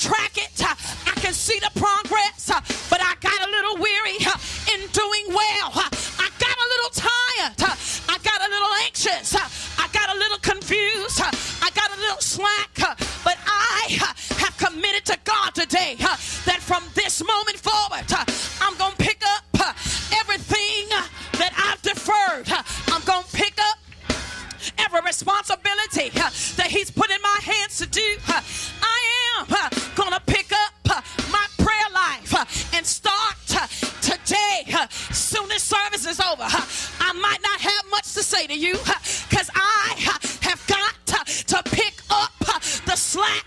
track it. I can see the progress, but I got a little weary in doing well. I got a little tired. I got a little anxious. I got a little confused. I got a little slack. But I have committed to God today that from this moment forward, I'm going to pick up everything that I've deferred. I'm going to pick up every responsibility that he's put in my hands to do. I am going to pick up my prayer life and start today. Soon as service is over, I might not have much to say to you because I have got to pick up the slack.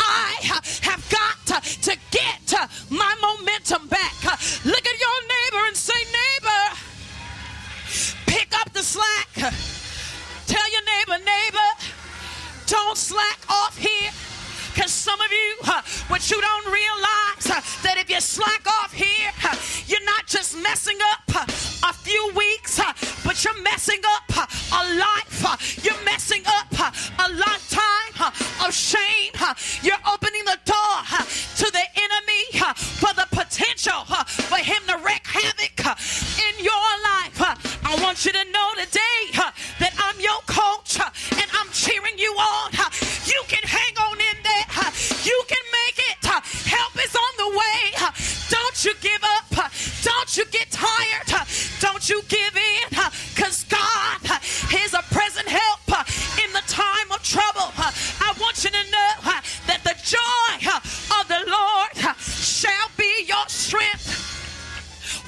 I have got to get my momentum back. Look at your neighbor and say, neighbor, pick up the slack. Tell your neighbor, don't slack off here. Because some of you, what you don't realize, that if you slack off here, you're not just messing up a few weeks, but you're messing up a life. You're messing up a lifetime of shame. You're opening the door to the enemy for the potential for him to wreak havoc in your life. I want you to know today that I'm your coach and I'm cheering you on. You can hang on in there. You can make it. Help is on the way. Don't you give up. Don't you get tired. Don't you give in. Because God is a present help in the time of trouble. I want you to know that the joy of the Lord shall be your strength.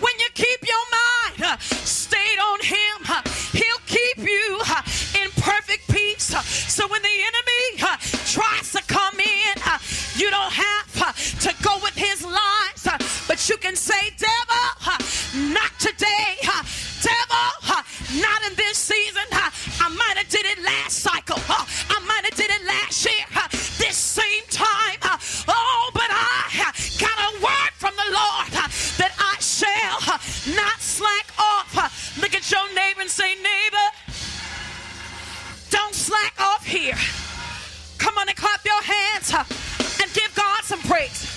When you keep your mind stayed on him, he'll keep you in perfect peace. So when the enemy tries to come in, you don't have to go with his lies, but you can say, devil, not today. Devil, not in this season. I might have did it last cycle. I might have did it last year. This same time. Oh, but I got a word from the Lord that I shall not slack off. Look at your neighbor and say, neighbor, don't slack off here. Come on and clap your hands and give God some praise.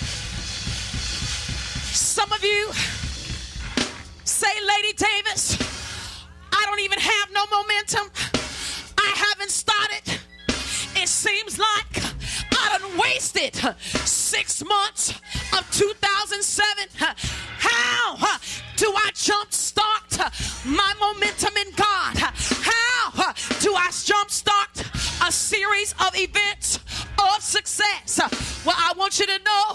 Some of you say, Lady Davis, I don't even have no momentum. I haven't started. It seems like I done wasted 6 months of 2007. How do I jumpstart my momentum in God? How do I jumpstart a series of events of success? Well, I want you to know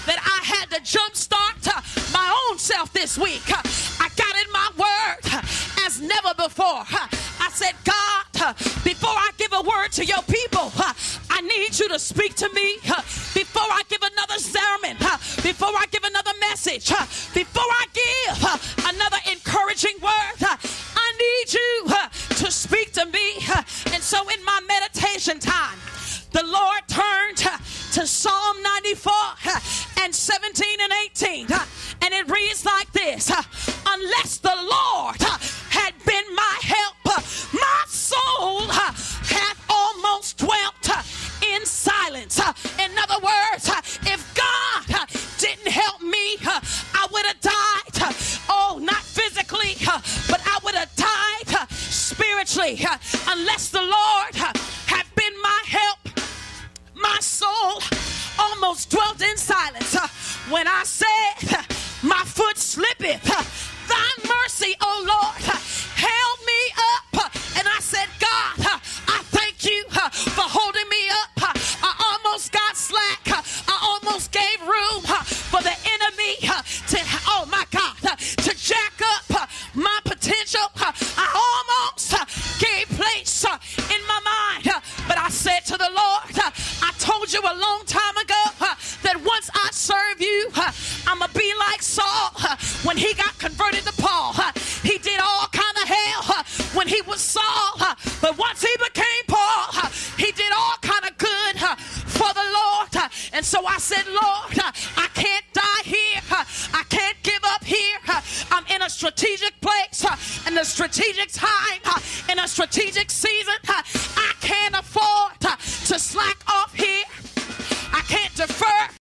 that I had to jumpstart my own self this week. I got in my word as never before. I said, God, before I give a word to your people, I need you to speak to me. Before I give another sermon, before I give another message, before I give another encouraging word, I need you to speak to me. And so in my meditation time, the Lord turned to Psalm 94 and 17 and 18. And it reads like this: unless the Lord had been my help, my soul hath almost dwelt in silence. In other words, if God didn't help me, I would have died. Oh, not physically, but I would have died spiritually. Unless the Lord had been my help, my soul almost dwelt in silence. When I said, my foot slippeth, thy mercy, O Lord, held me up. And I said, God, I thank you for holding me up. I almost got slack. I almost gave room for the enemy to, oh my God, to jack up my potential. I almost gave place in my mind. But I said to the Lord, I told you a long time ago that once I serve you, I'm going to be like Saul when he got converted to Paul. He did all kind of hell when he was Saul, but once he became Paul, he did all kind of good for the Lord. And so I said, Lord,